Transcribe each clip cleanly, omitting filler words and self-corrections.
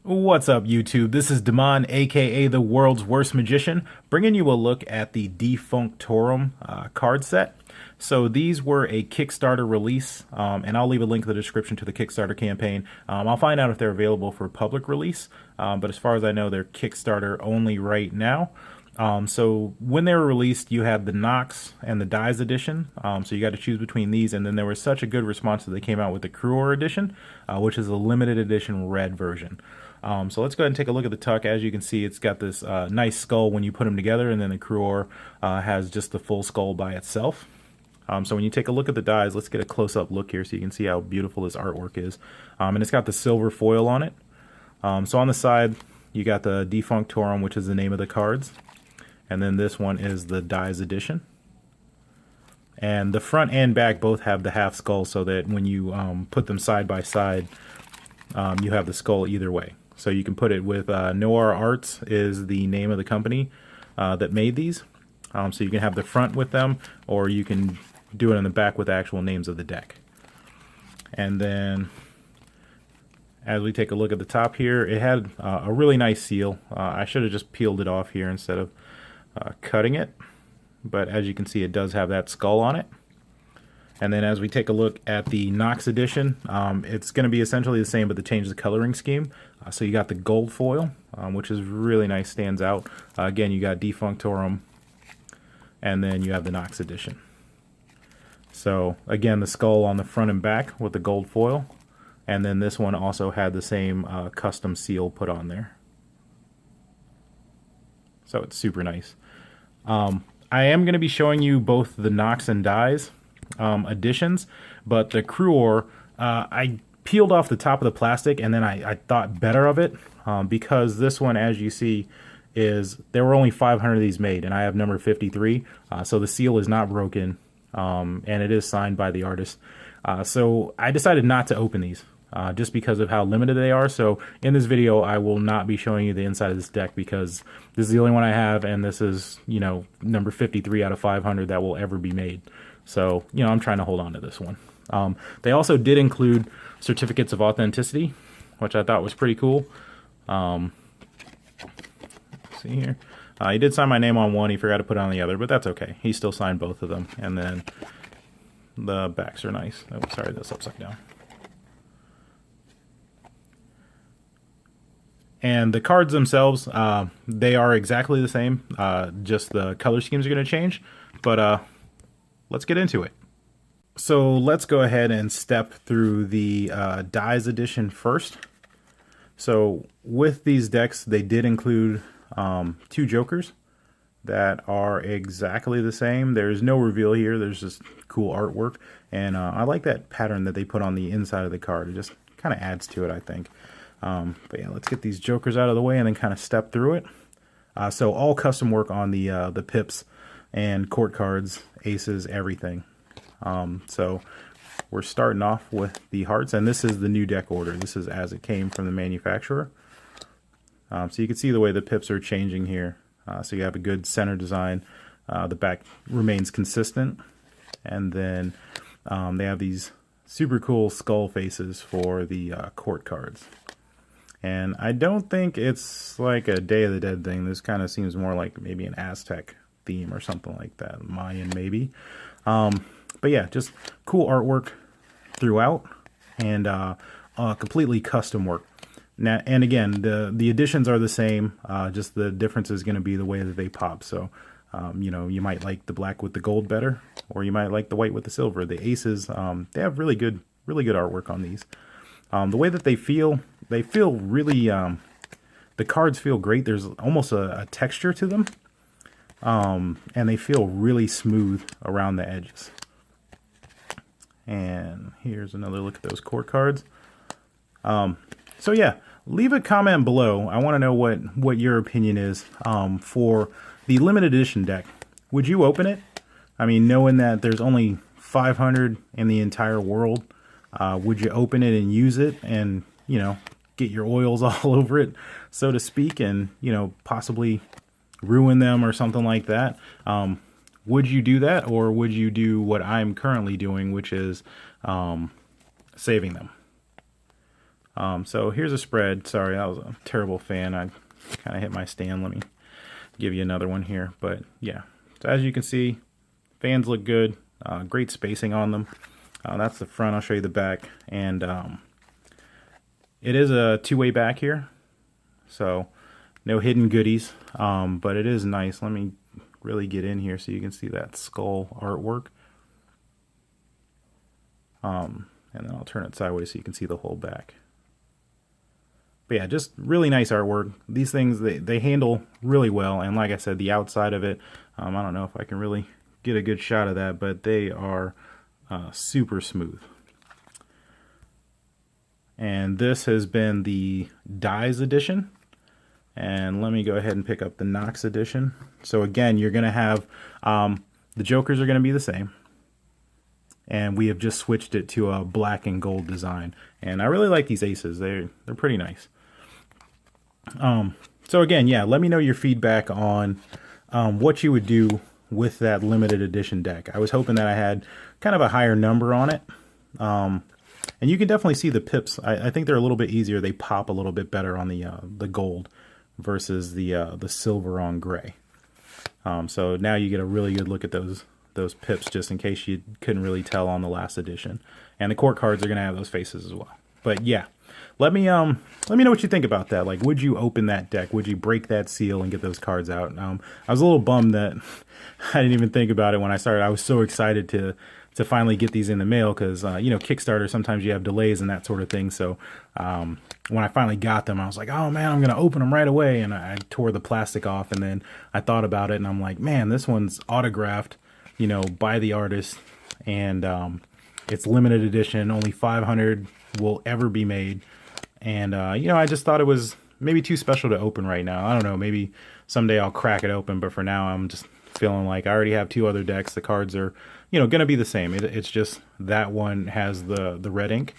What's up, YouTube? This is Damon, aka the world's worst magician, bringing you a look at the Defunctorum card set. So these were a Kickstarter release, and I'll leave a link in the description to the Kickstarter campaign. I'll find out if they're available for public release, but as far as I know, they're Kickstarter only right now. So when they were released, you had the NOX and the Dies Edition, so you got to choose between these, and then there was such a good response that they came out with the Cruor Edition, which is a limited edition red version. So let's go ahead and take a look at the tuck. As you can see, it's got this nice skull when you put them together, and then the Cruor has just the full skull by itself. So when you take a look at the dies, let's get a close-up look here so you can see how beautiful this artwork is. And it's got the silver foil on it. So on the side, you got the Defunctorum, which is the name of the cards. And then this one is the Dies Edition. And the front and back both have the half skull so that when you put them side by side, you have the skull either way. So you can put it with NOIR Arts is the name of the company that made these. So you can have the front with them, or you can do it in the back with the actual names of the deck. And then as we take a look at the top here, it had a really nice seal. I should have just peeled it off here instead of cutting it. But as you can see, it does have that skull on it. And then as we take a look at the NOX Edition, it's going to be essentially the same, but they changed the coloring scheme. So you got the gold foil, which is really nice, stands out. Again, you got Defunctorum, and then you have the NOX Edition. So again, the skull on the front and back with the gold foil. And then this one also had the same custom seal put on there. So it's super nice. I am going to be showing you both the NOX and Dies editions, but the Cruor, I peeled off the top of the plastic and then I thought better of it because this one, as you see, there were only 500 of these made, and I have number 53, so the seal is not broken, and it is signed by the artist. So I decided not to open these just because of how limited they are. So in this video, I will not be showing you the inside of this deck because this is the only one I have, and this is, you know, number 53 out of 500 that will ever be made. So, you know, I'm trying to hold on to this one. They also did include certificates of authenticity, which I thought was pretty cool. See here. He did sign my name on one. He forgot to put it on the other, but that's okay. He still signed both of them. And then the backs are nice. Oh, sorry, that's upside down. And the cards themselves, they are exactly the same. Just the color schemes are going to change. But let's get into it. So let's go ahead and step through the Dies Edition first. So with these decks, they did include two jokers that are exactly the same. There's no reveal here. There's just cool artwork. And I like that pattern that they put on the inside of the card. It just kind of adds to it, I think. But yeah, let's get these jokers out of the way and then kind of step through it. So all custom work on the pips and court cards, aces, everything. So we're starting off with the hearts, and this is the new deck order. This is as it came from the manufacturer. So you can see the way the pips are changing here. So you have a good center design. The back remains consistent. And then they have these super cool skull faces for the court cards. And I don't think it's like a Day of the Dead thing. This kind of seems more like maybe an Aztec theme or something like that. Mayan maybe. But yeah, just cool artwork throughout and completely custom work. Now, and again, the editions are the same, just the difference is going to be the way that they pop. So, you know, you might like the black with the gold better, or you might like the white with the silver. The aces, they have really good artwork on these. The way that they feel really, the cards feel great. There's almost a texture to them, and they feel really smooth around the edges. And here's another look at those court cards. So yeah, leave a comment below. I want to know what your opinion is for the limited edition deck. Would you open it? I mean, knowing that there's only 500 in the entire world, would you open it and use it and, you know, get your oils all over it, so to speak, and, you know, possibly ruin them or something like that? Would you do that, or would you do what I'm currently doing, which is saving them? So here's a spread. Sorry, that was a terrible fan. I kind of hit my stand. Let me give you another one here. But yeah, so as you can see, fans look good. Great spacing on them. That's the front. I'll show you the back. And it is a two-way back here, so no hidden goodies, but it is nice. Let me really get in here so you can see that skull artwork. And then I'll turn it sideways so you can see the whole back. But yeah, just really nice artwork. These things, they handle really well, and like I said, the outside of it, I don't know if I can really get a good shot of that, but they are super smooth. And this has been the Dies Edition. And let me go ahead and pick up the NOX Edition. So again, you're going to have, the Jokers are going to be the same. And we have just switched it to a black and gold design. And I really like these aces. They're pretty nice. So again, yeah, let me know your feedback on what you would do with that limited edition deck. I was hoping that I had kind of a higher number on it. And you can definitely see the pips. I think they're a little bit easier. They pop a little bit better on the gold versus the silver on gray. So now you get a really good look at those pips, just in case you couldn't really tell on the last edition. And the court cards are going to have those faces as well. But yeah, let me know what you think about that. Like, would you open that deck? Would you break that seal and get those cards out? I was a little bummed that I didn't even think about it when I started. I was so excited to finally get these in the mail, because you know, Kickstarter, sometimes you have delays and that sort of thing. So when I finally got them, I was like, oh man, I'm gonna open them right away. And I tore the plastic off, and then I thought about it, and I'm like, man, this one's autographed, you know, by the artist, and it's limited edition. Only 500 will ever be made. And you know, I just thought it was maybe too special to open right now. I don't know, maybe someday I'll crack it open, but for now I'm just feeling like I already have two other decks. The cards are, you know, going to be the same. It's just that one has the red ink,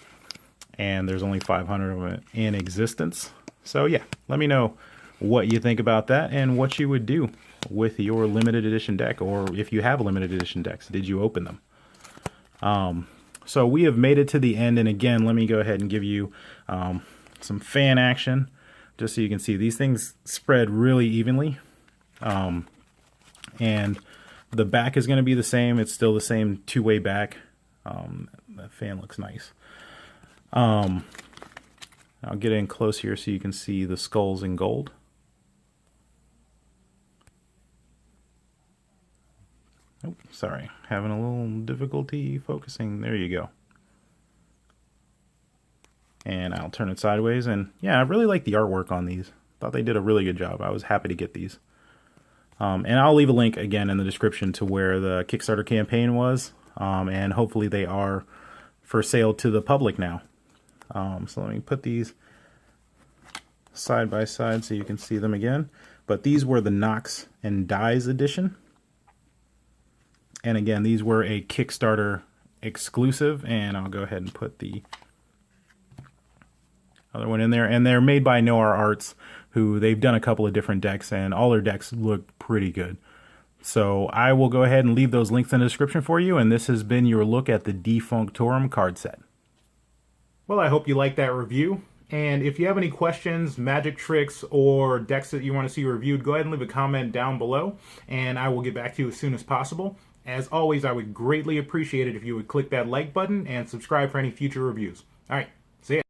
and there's only 500 of them in existence. So yeah, let me know what you think about that and what you would do with your limited edition deck, or if you have limited edition decks, did you open them? So we have made it to the end, and again, let me go ahead and give you some fan action, just so you can see these things spread really evenly. And the back is going to be the same. It's still the same two-way back. That fan looks nice. I'll get in close here so you can see the skulls in gold. Oh, sorry. Having a little difficulty focusing. There you go. And I'll turn it sideways. And yeah, I really like the artwork on these. Thought they did a really good job. I was happy to get these. And I'll leave a link again in the description to where the Kickstarter campaign was. And hopefully they are for sale to the public now. So let me put these side by side so you can see them again. But these were the NOX and Dies Edition. And again, these were a Kickstarter exclusive. And I'll go ahead and put the other one in there. And they're made by NOIR Arts, who they've done a couple of different decks, and all their decks look pretty good. So I will go ahead and leave those links in the description for you, and this has been your look at the Defunctorum card set. Well, I hope you liked that review, and if you have any questions, magic tricks, or decks that you want to see reviewed, go ahead and leave a comment down below, and I will get back to you as soon as possible. As always, I would greatly appreciate it if you would click that like button and subscribe for any future reviews. All right, see ya.